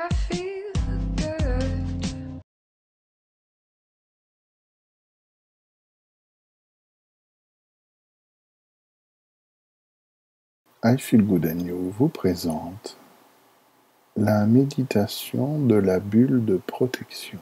I feel good. I Feel Good and You vous présente la méditation de la bulle de protection.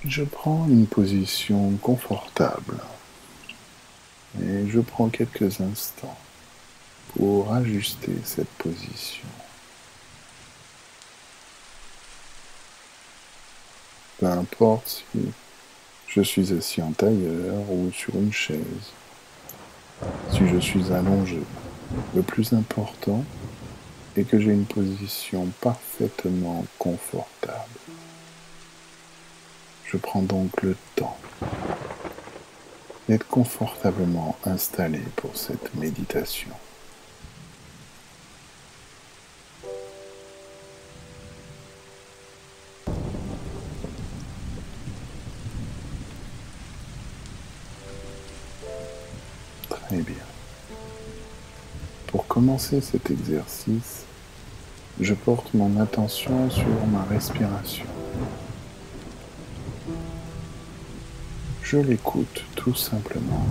Je prends une position confortable et je prends quelques instants pour ajuster cette position. Peu importe si je suis assis en tailleur ou sur une chaise, si je suis allongé, le plus important est que j'ai une position parfaitement confortable. Je prends donc le temps d'être confortablement installé pour cette méditation. Très bien. Pour commencer cet exercice, je porte mon attention sur ma respiration. Je l'écoute tout simplement.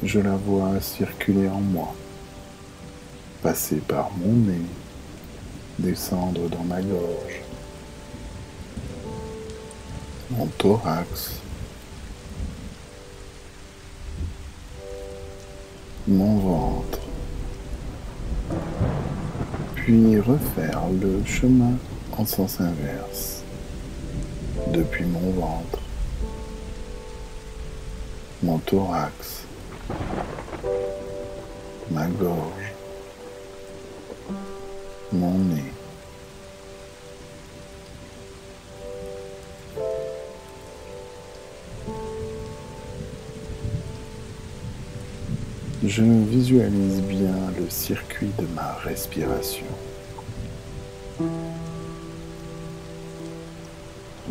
Je la vois circuler en moi, passer par mon nez, descendre dans ma gorge, mon thorax, mon ventre, puis refaire le chemin en sens inverse, depuis mon ventre, mon thorax, ma gorge, mon nez. Je visualise bien le circuit de ma respiration.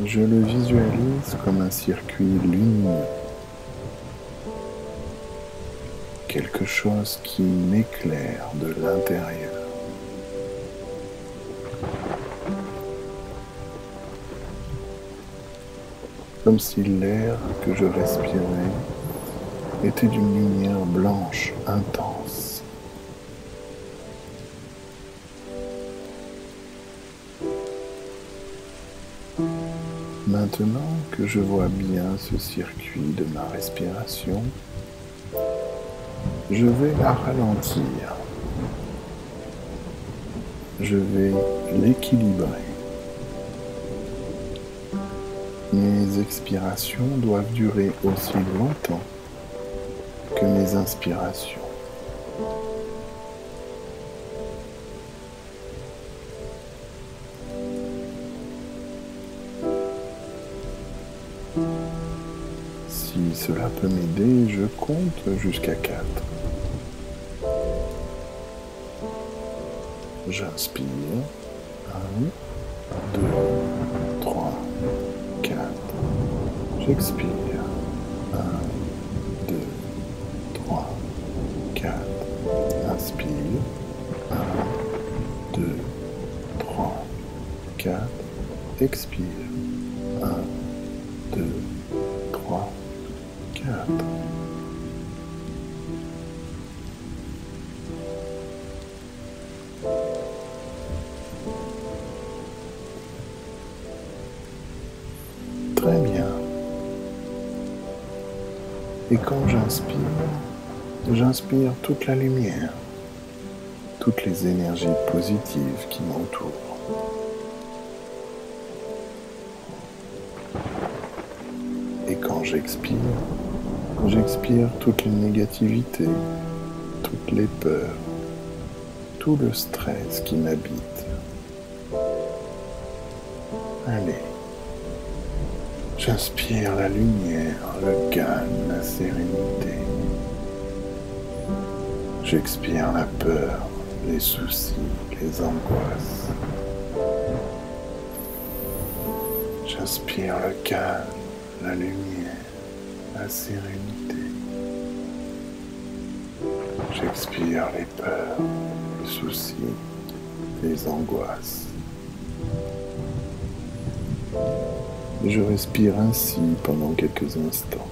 Je le visualise comme un circuit lumineux. Quelque chose qui m'éclaire de l'intérieur. Comme si l'air que je respirais était d'une lumière blanche intense. Maintenant que je vois bien ce circuit de ma respiration, je vais la ralentir. Je vais l'équilibrer. Mes expirations doivent durer aussi longtemps que mes inspirations. Si cela peut m'aider, je compte jusqu'à 4. J'inspire. 1, 2, 3, 4. J'expire. 1, 2, 3, 4. Inspire. 1, 2, 3, 4. Expire. 1, 2, 3, 4. Très bien. Et quand j'inspire toute la lumière, toutes les énergies positives qui m'entourent. Et quand j'expire toute la négativité, toutes les peurs, tout le stress qui m'habite. Allez. J'inspire la lumière, le calme, la sérénité. J'expire la peur, les soucis, les angoisses. J'inspire le calme, la lumière, la sérénité. J'expire les peurs, les soucis, les angoisses. Et je respire ainsi pendant quelques instants.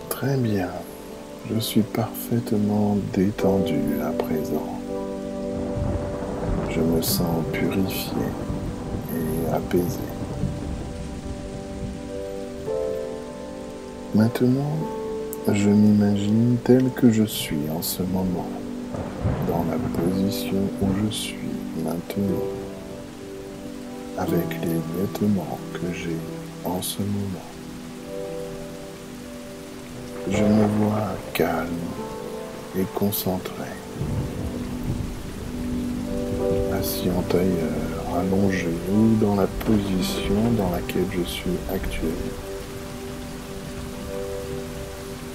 Très bien, je suis parfaitement détendu à présent. Je me sens purifié et apaisé. Maintenant, je m'imagine tel que je suis en ce moment, dans la position où je suis maintenant, avec les vêtements que j'ai en ce moment. Je me vois calme et concentré, assis en tailleur, allongé ou dans la position dans laquelle je suis actuellement.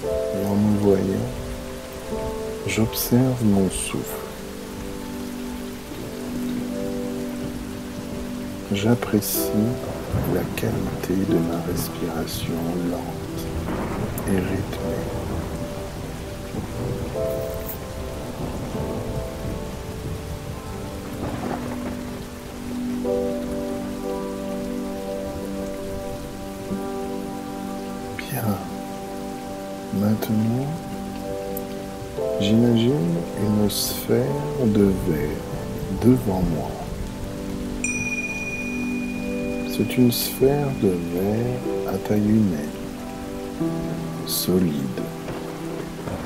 Et en me voyant, j'observe mon souffle. J'apprécie la qualité de ma respiration lente et rythmée. Bien. Maintenant, j'imagine une sphère de verre devant moi. C'est une sphère de verre à taille humaine, solide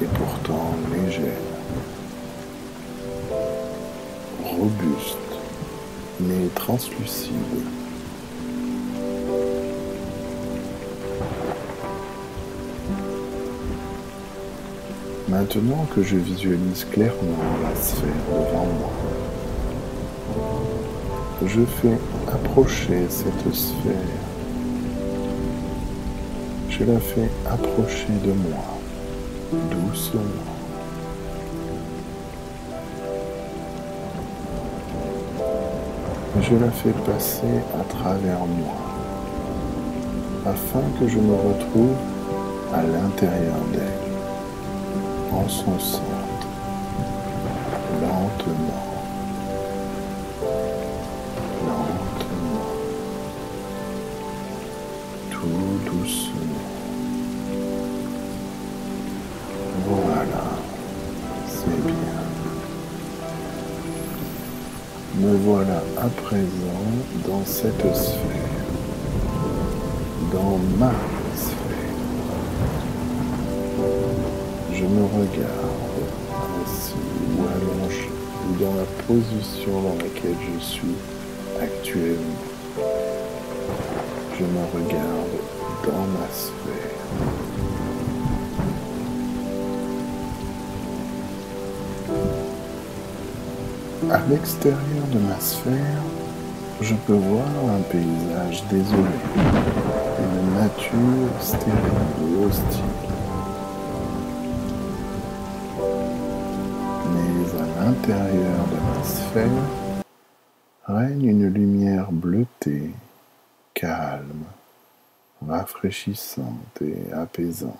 et pourtant légère, robuste mais translucide. Maintenant que je visualise clairement la sphère devant moi, je fais approcher cette sphère. Je la fais approcher de moi, doucement. Je la fais passer à travers moi, afin que je me retrouve à l'intérieur d'elle, en son centre, lentement. Tout doucement. Voilà, c'est bien. Me voilà à présent dans cette sphère, dans ma sphère. Je me regarde ainsi ou allongé ou dans la position dans laquelle je suis actuellement. Je me regarde dans ma sphère. À l'extérieur de ma sphère, je peux voir un paysage désolé, une nature stérile et hostile. Mais à l'intérieur de ma sphère règne une lumière bleutée, calme, rafraîchissante et apaisante.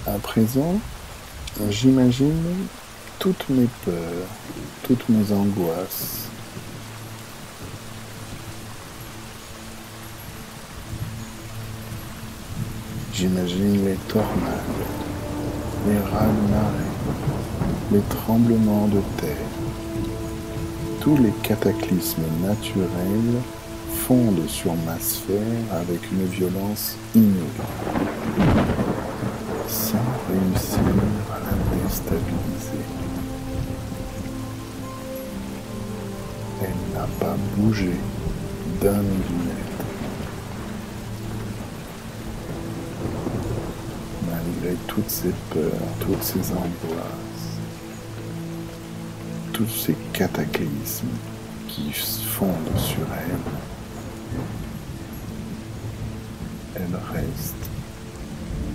À présent, j'imagine toutes mes peurs, toutes mes angoisses. J'imagine les tornades, les raz-de-marée, les tremblements de terre. Tous les cataclysmes naturels fondent sur ma sphère avec une violence inouïe, sans réussir à la déstabiliser. Elle n'a pas bougé d'un millimètre. Malgré toutes ces peurs, toutes ces angoisses, tous ces cataclysmes qui fondent sur elle reste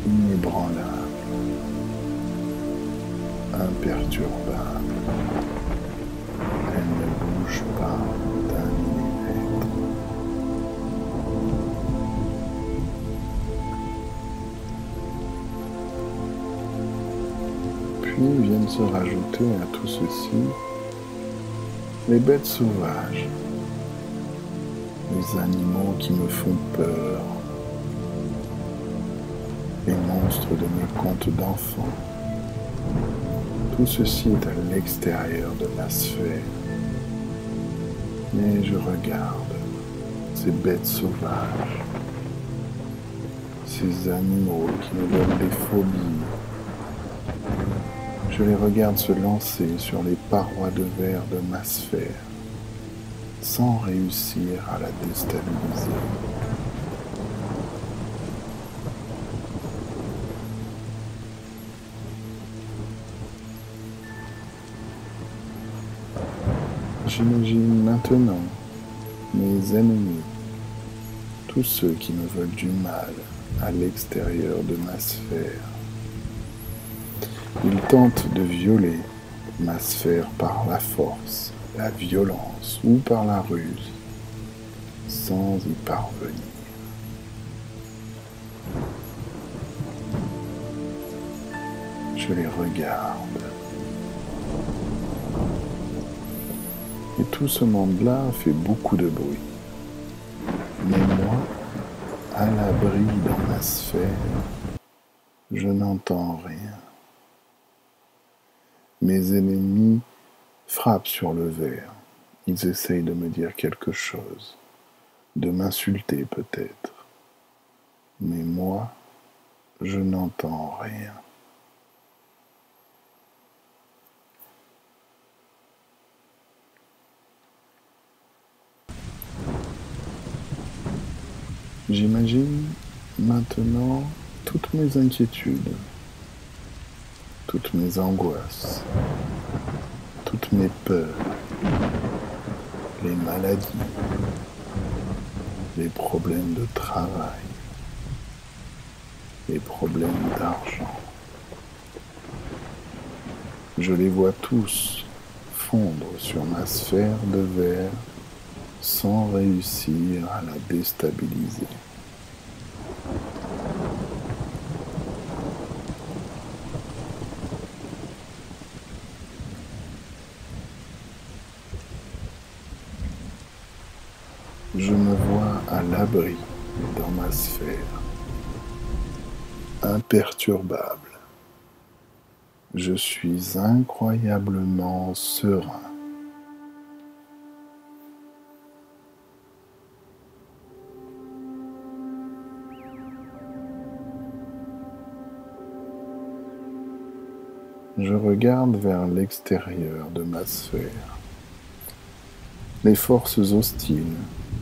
inébranlable, imperturbable. Elle ne bouge pas d'un millimètre. Puis viennent se rajouter à tout ceci les bêtes sauvages, les animaux qui me font peur, les monstres de mes contes d'enfants. Tout ceci est à l'extérieur de ma sphère. Mais je regarde ces bêtes sauvages, ces animaux qui me donnent des phobies. Je les regarde se lancer sur les parois de verre de ma sphère, sans réussir à la déstabiliser. J'imagine maintenant mes ennemis, tous ceux qui me veulent du mal à l'extérieur de ma sphère. Ils tentent de violer ma sphère par la force, la violence ou par la ruse, sans y parvenir. Je les regarde. Et tout ce monde-là fait beaucoup de bruit. Mais moi, à l'abri dans ma sphère, je n'entends rien. Mes ennemis frappent sur le verre. Ils essayent de me dire quelque chose, de m'insulter peut-être. Mais moi, je n'entends rien. J'imagine maintenant toutes mes inquiétudes, toutes mes angoisses, toutes mes peurs, les maladies, les problèmes de travail, les problèmes d'argent. Je les vois tous fondre sur ma sphère de verre sans réussir à la déstabiliser. Je me vois à l'abri dans ma sphère, imperturbable. Je suis incroyablement serein. Je regarde vers l'extérieur de ma sphère. Les forces hostiles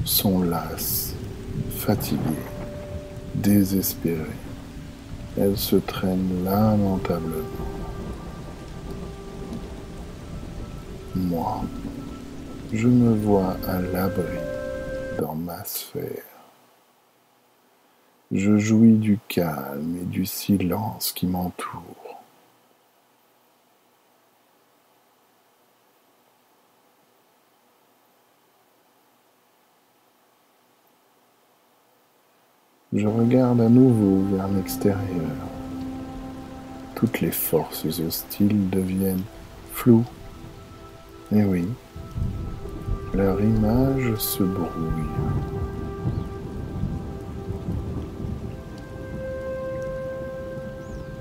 sont lasses, fatiguées, désespérées. Elles se traînent lamentablement. Moi, je me vois à l'abri dans ma sphère. Je jouis du calme et du silence qui m'entoure. Je regarde à nouveau vers l'extérieur. Toutes les forces hostiles deviennent floues. Et oui, leur image se brouille.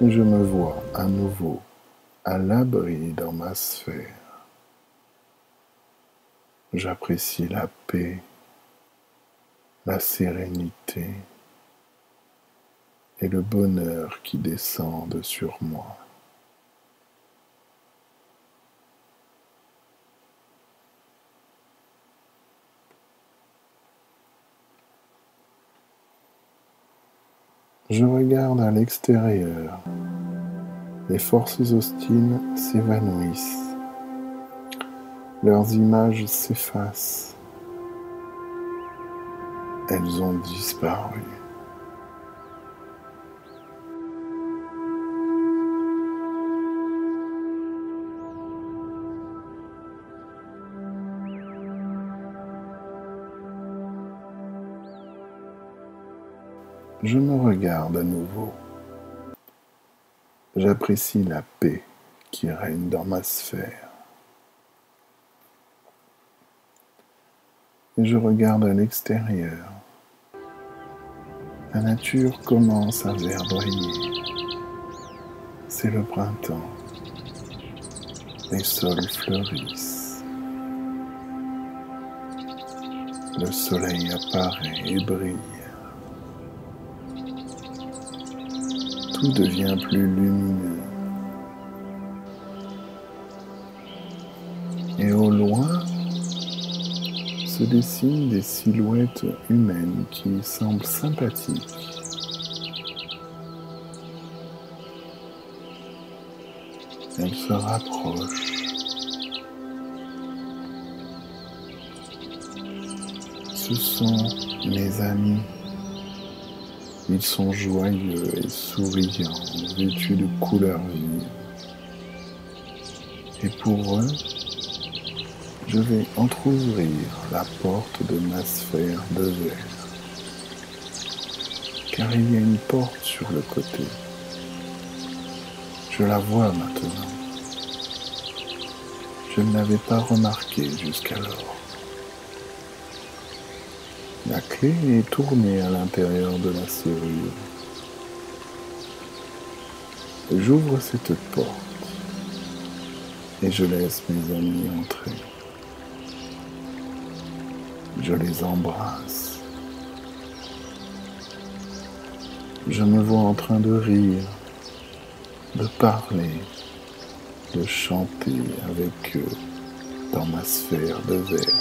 Et je me vois à nouveau à l'abri dans ma sphère. J'apprécie la paix, la sérénité et le bonheur qui descendent sur moi. Je regarde à l'extérieur. Les forces hostiles s'évanouissent. Leurs images s'effacent. Elles ont disparu. Je me regarde à nouveau. J'apprécie la paix qui règne dans ma sphère. Et je regarde à l'extérieur. La nature commence à verdoyer. C'est le printemps. Les sols fleurissent. Le soleil apparaît et brille. Tout devient plus lumineux. Et au loin, se dessinent des silhouettes humaines qui semblent sympathiques. Elles se rapprochent. Ce sont mes amis. Ils sont joyeux et souriants, vêtus de couleurs vives. Et pour eux, je vais entr'ouvrir la porte de ma sphère de verre. Car il y a une porte sur le côté. Je la vois maintenant. Je ne l'avais pas remarquée jusqu'alors. La clé est tournée à l'intérieur de la serrure. J'ouvre cette porte et je laisse mes amis entrer. Je les embrasse. Je me vois en train de rire, de parler, de chanter avec eux dans ma sphère de verre.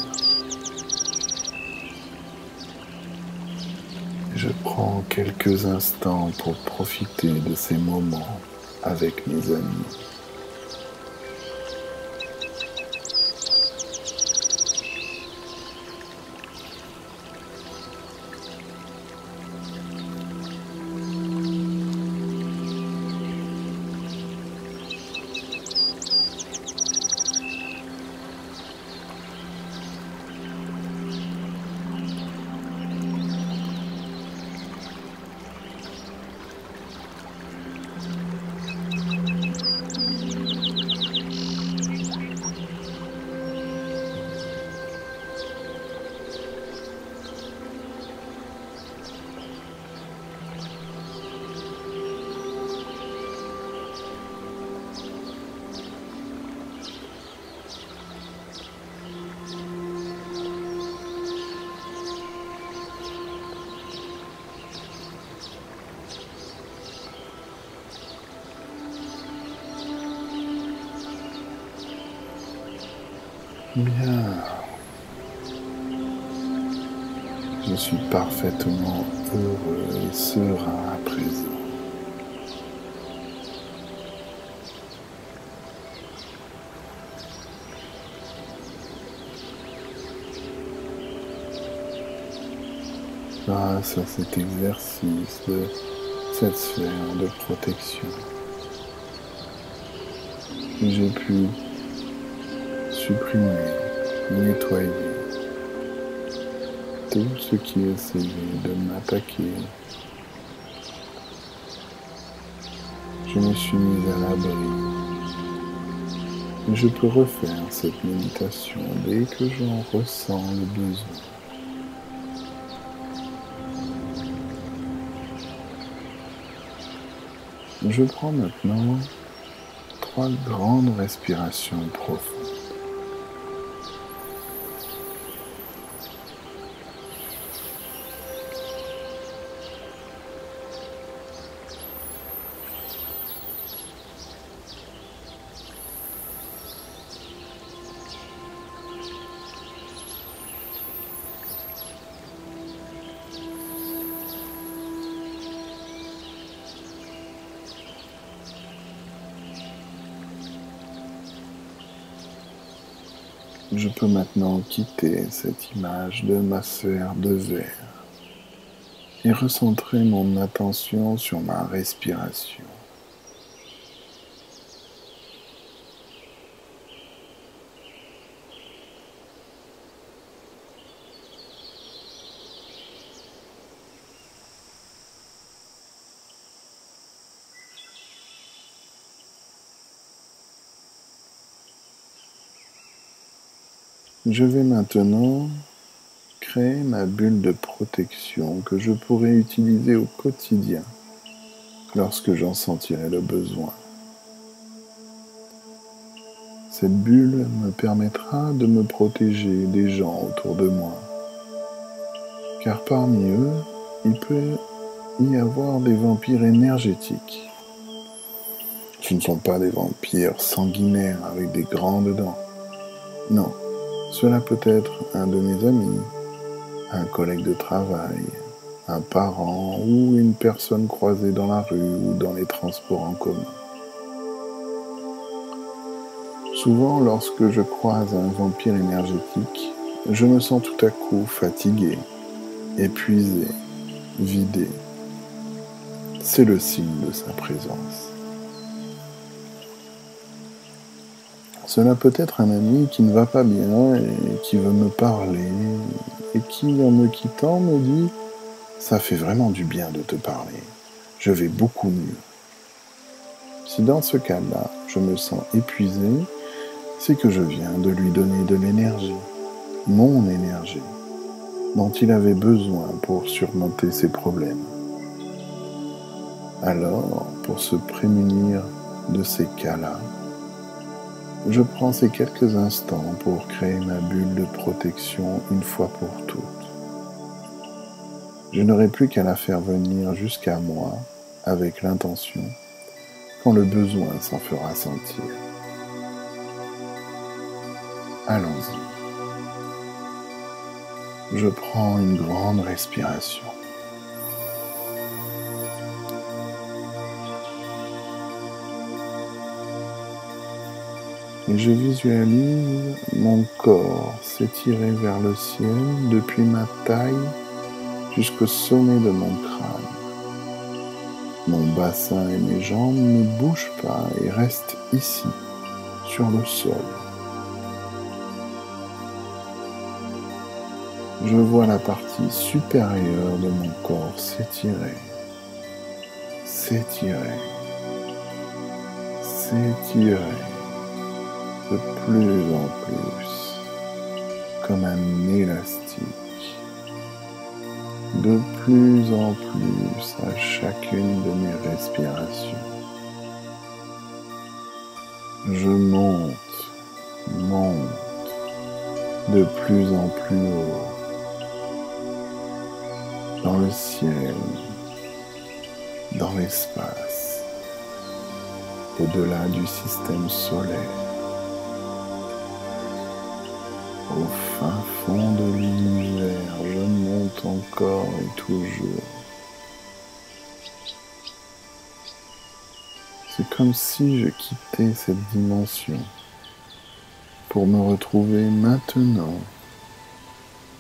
Je prends quelques instants pour profiter de ces moments avec mes amis. Bien. Je suis parfaitement heureux et serein à présent. Grâce à cet exercice de cette sphère de protection, j'ai pu supprimer, nettoyer tout ce qui essayait de m'attaquer. Je me suis mis à l'abri. Je peux refaire cette méditation dès que j'en ressens le besoin. Je prends maintenant 3 grandes respirations profondes. Je peux maintenant quitter cette image de ma sphère de verre et recentrer mon attention sur ma respiration. Je vais maintenant créer ma bulle de protection que je pourrai utiliser au quotidien lorsque j'en sentirai le besoin. Cette bulle me permettra de me protéger des gens autour de moi, car parmi eux, il peut y avoir des vampires énergétiques. Ce ne sont pas des vampires sanguinaires avec des grandes dents. Non, cela peut être un de mes amis, un collègue de travail, un parent ou une personne croisée dans la rue ou dans les transports en commun. Souvent, lorsque je croise un vampire énergétique, je me sens tout à coup fatigué, épuisé, vidé. C'est le signe de sa présence. Cela peut être un ami qui ne va pas bien et qui veut me parler et qui, en me quittant, me dit « Ça fait vraiment du bien de te parler, je vais beaucoup mieux ». Si dans ce cas-là, je me sens épuisé, c'est que je viens de lui donner de l'énergie, mon énergie, dont il avait besoin pour surmonter ses problèmes. Alors, pour se prémunir de ces cas-là, je prends ces quelques instants pour créer ma bulle de protection une fois pour toutes. Je n'aurai plus qu'à la faire venir jusqu'à moi avec l'intention quand le besoin s'en fera sentir. Allons-y. Je prends une grande respiration. Et je visualise mon corps s'étirer vers le ciel depuis ma taille jusqu'au sommet de mon crâne. Mon bassin et mes jambes ne bougent pas et restent ici, sur le sol. Je vois la partie supérieure de mon corps s'étirer, s'étirer, s'étirer de plus en plus, comme un élastique, de plus en plus à chacune de mes respirations. Je monte de plus en plus haut, dans le ciel, dans l'espace, au-delà du système solaire, au fin fond de l'univers, je monte encore et toujours. C'est comme si je quittais cette dimension pour me retrouver maintenant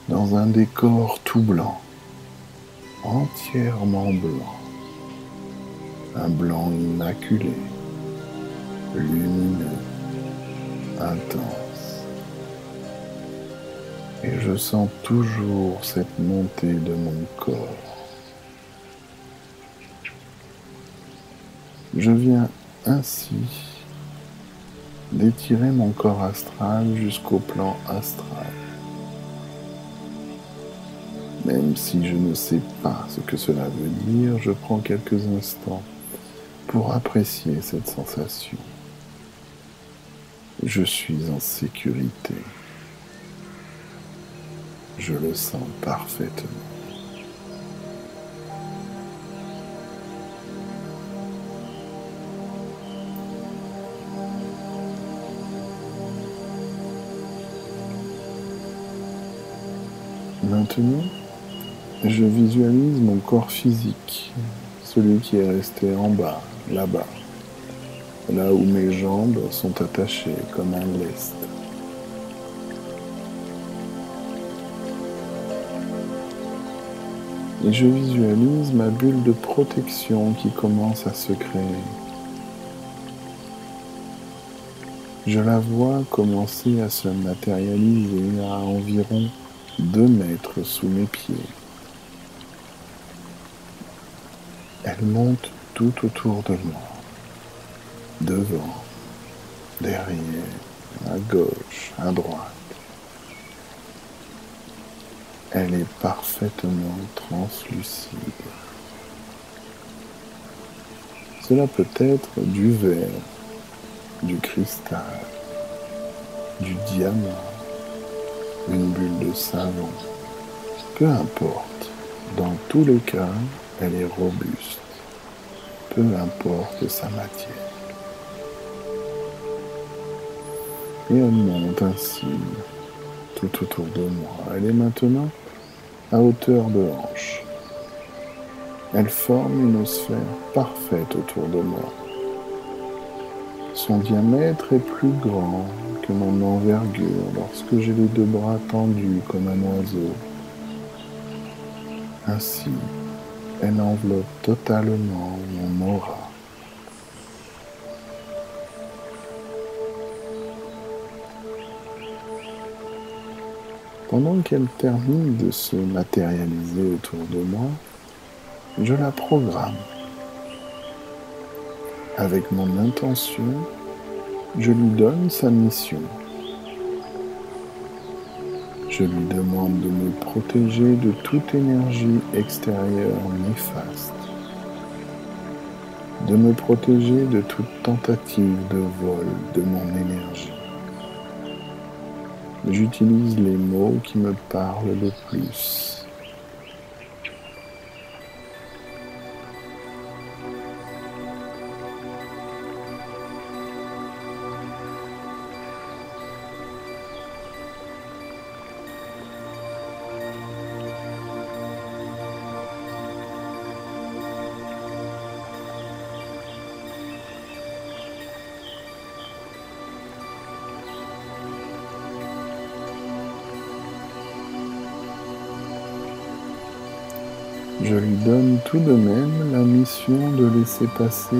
dans un décor tout blanc, entièrement blanc, un blanc immaculé, lumineux, intense. Et je sens toujours cette montée de mon corps. Je viens ainsi d'étirer mon corps astral jusqu'au plan astral. Même si je ne sais pas ce que cela veut dire, je prends quelques instants pour apprécier cette sensation. Je suis en sécurité. Je le sens parfaitement. Maintenant, je visualise mon corps physique, celui qui est resté en bas, là-bas, là où mes jambes sont attachées comme un lest. Et je visualise ma bulle de protection qui commence à se créer. Je la vois commencer à se matérialiser à environ 2 mètres sous mes pieds. Elle monte tout autour de moi, devant, derrière, à gauche, à droite. Elle est parfaitement translucide. Cela peut être du verre, du cristal, du diamant, une bulle de savon. Peu importe, dans tous les cas, elle est robuste. Peu importe sa matière. Et elle monte ainsi tout autour de moi. Elle est maintenant à hauteur de hanche. Elle forme une sphère parfaite autour de moi. Son diamètre est plus grand que mon envergure lorsque j'ai les 2 bras tendus comme un oiseau. Ainsi, elle enveloppe totalement mon aura. Pendant qu'elle termine de se matérialiser autour de moi, je la programme. Avec mon intention, je lui donne sa mission. Je lui demande de me protéger de toute énergie extérieure néfaste, de me protéger de toute tentative de vol de mon énergie. J'utilise les mots qui me parlent le plus. Je lui donne tout de même la mission de laisser passer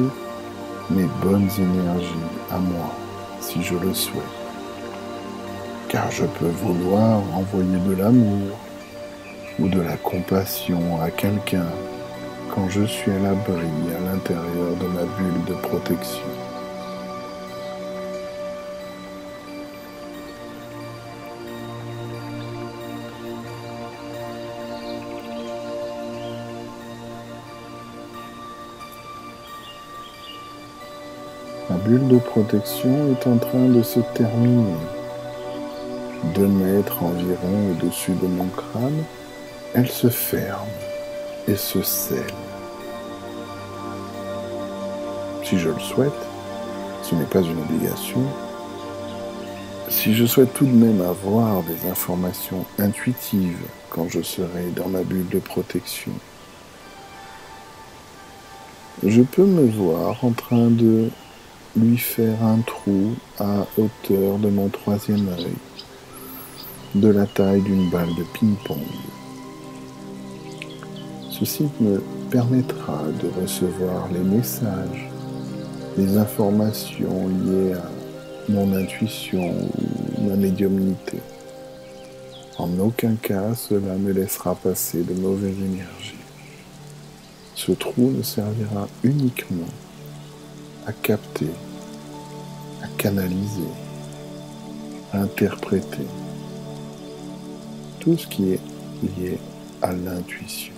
mes bonnes énergies à moi, si je le souhaite. Car je peux vouloir envoyer de l'amour ou de la compassion à quelqu'un quand je suis à l'abri à l'intérieur de ma bulle de protection. Ma bulle de protection est en train de se terminer. 2 mètres environ au-dessus de mon crâne, elle se ferme et se scelle. Si je le souhaite, ce n'est pas une obligation. Si je souhaite tout de même avoir des informations intuitives quand je serai dans ma bulle de protection, je peux me voir en train de lui faire un trou à hauteur de mon 3e œil, de la taille d'une balle de ping-pong. Ceci me permettra de recevoir les messages, les informations liées à mon intuition ou ma médiumnité. En aucun cas, cela me laissera passer de mauvaises énergies. Ce trou me servira uniquement à capter, à canaliser, à interpréter tout ce qui est lié à l'intuition.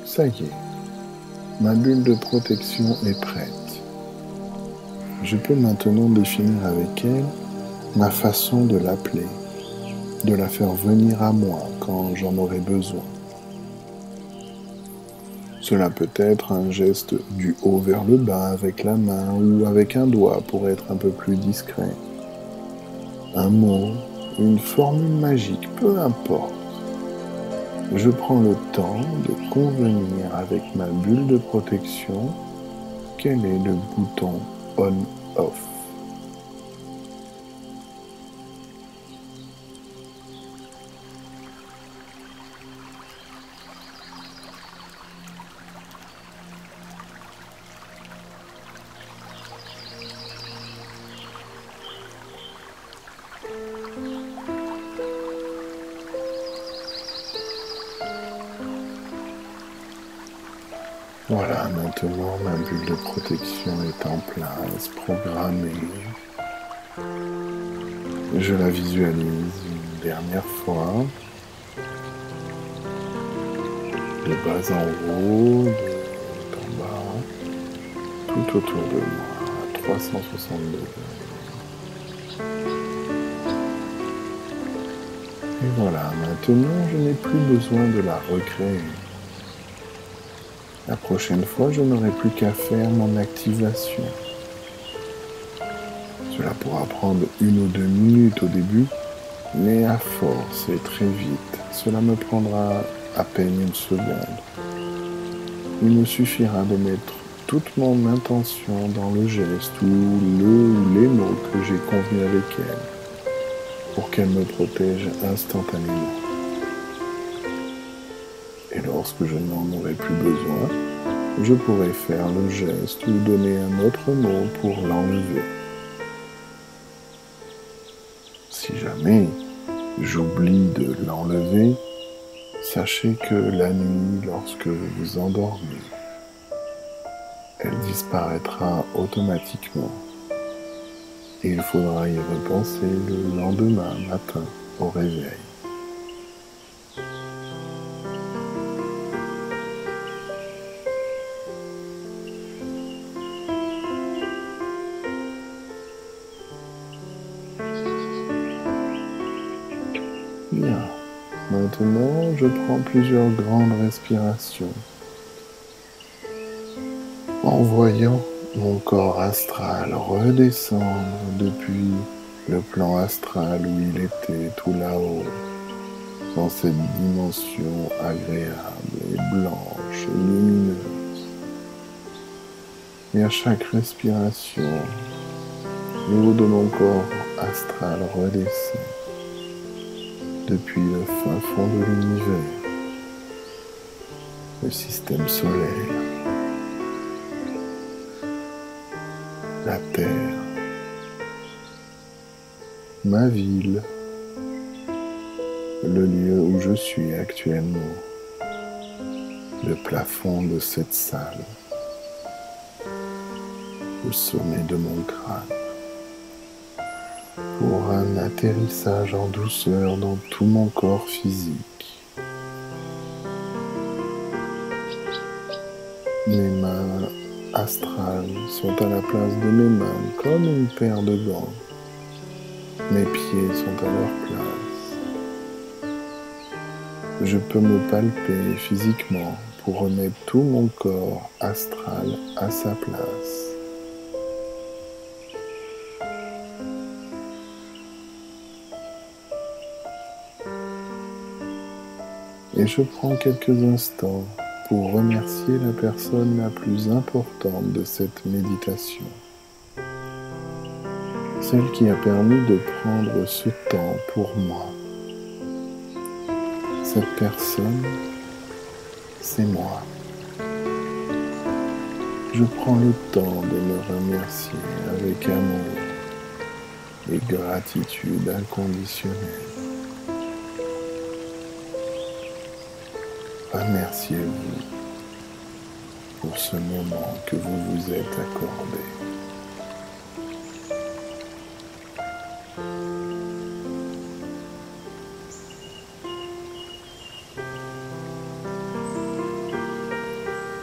Ça y est, ma bulle de protection est prête. Je peux maintenant définir avec elle ma façon de l'appeler, de la faire venir à moi quand j'en aurai besoin. Cela peut être un geste du haut vers le bas avec la main ou avec un doigt pour être un peu plus discret. Un mot, une formule magique, peu importe. Je prends le temps de convenir avec ma bulle de protection quel est le bouton on-off? Voilà, maintenant ma bulle de protection est en place, programmée. Je la visualise une dernière fois, de bas en haut, de haut en bas, tout autour de moi, à 360 degrés. Et voilà, maintenant je n'ai plus besoin de la recréer. La prochaine fois, je n'aurai plus qu'à faire mon activation. Cela pourra prendre 1 ou 2 minutes au début, mais à force et très vite, cela me prendra à peine 1 seconde. Il me suffira de mettre toute mon intention dans le geste ou les mots que j'ai convenus avec elle, pour qu'elle me protège instantanément. Et lorsque je n'en aurai plus besoin, je pourrai faire le geste ou donner un autre mot pour l'enlever. Si jamais j'oublie de l'enlever, sachez que la nuit, lorsque vous vous endormez, elle disparaîtra automatiquement. Et il faudra y repenser le lendemain matin au réveil. Bien. Maintenant, je prends plusieurs grandes respirations en voyant mon corps astral redescendre depuis le plan astral où il était tout là-haut, dans cette dimension agréable et blanche et lumineuse. Et à chaque respiration, le haut de mon corps astral redescend depuis le fin fond de l'univers, le système solaire, la Terre, ma ville, le lieu où je suis actuellement, le plafond de cette salle, le sommet de mon crâne, pour un atterrissage en douceur dans tout mon corps physique. Mes mains astrales sont à la place de mes mains comme une paire de gants. Mes pieds sont à leur place. Je peux me palper physiquement pour remettre tout mon corps astral à sa place. Et je prends quelques instants pour remercier la personne la plus importante de cette méditation. Celle qui a permis de prendre ce temps pour moi. Cette personne, c'est moi. Je prends le temps de me remercier avec amour et gratitude inconditionnelle. Remerciez-vous pour ce moment que vous vous êtes accordé.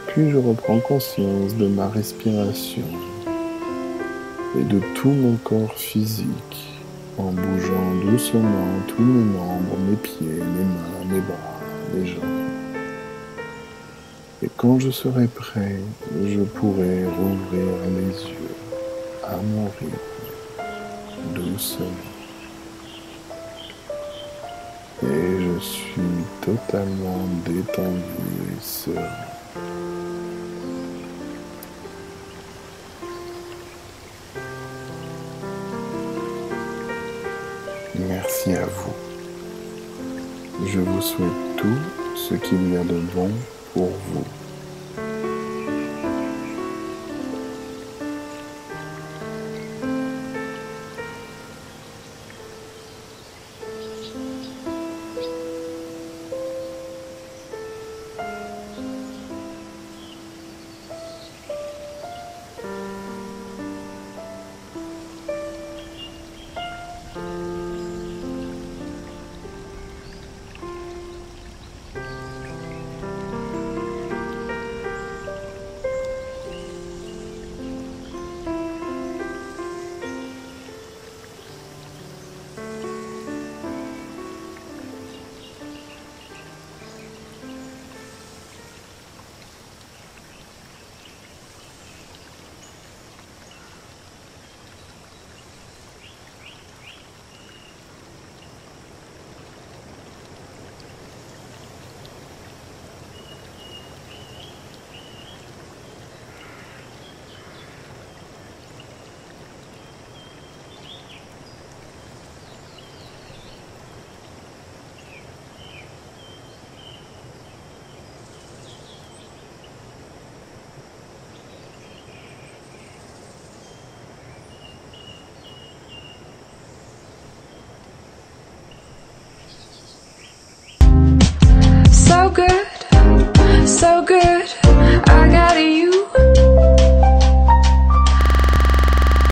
Puis je reprends conscience de ma respiration et de tout mon corps physique en bougeant doucement tous mes membres, mes pieds, mes mains, mes bras, mes jambes. Et quand je serai prêt, je pourrai rouvrir les yeux à mon rythme, doucement. Et je suis totalement détendu et serein. Merci à vous. Je vous souhaite tout ce qu'il y a de bon pour vous. So good, so good.